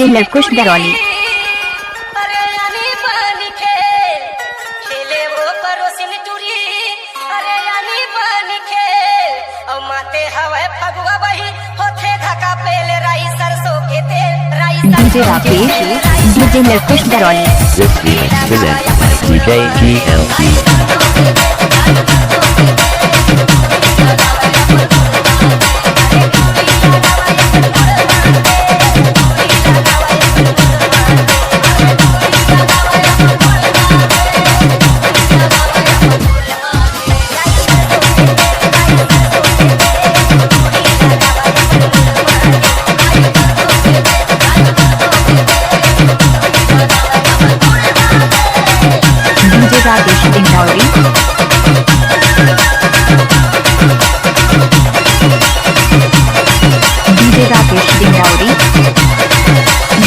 DJ Rakesh Darauli. DJ Rakesh DJ Rakesh Darauli. This remix presented by DJ GLC. DJ Rakesh Dindori. DJ Rakesh Dindori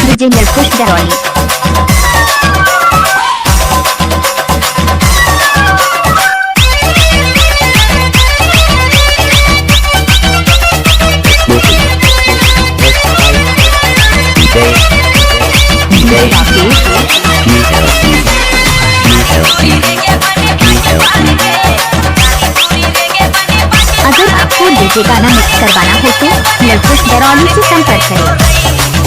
DJ Rakesh Darauli. DJ Rakesh अगर आपको DJ गाना mix करवाना हो तो राकेश दरौली से संपर्क करें।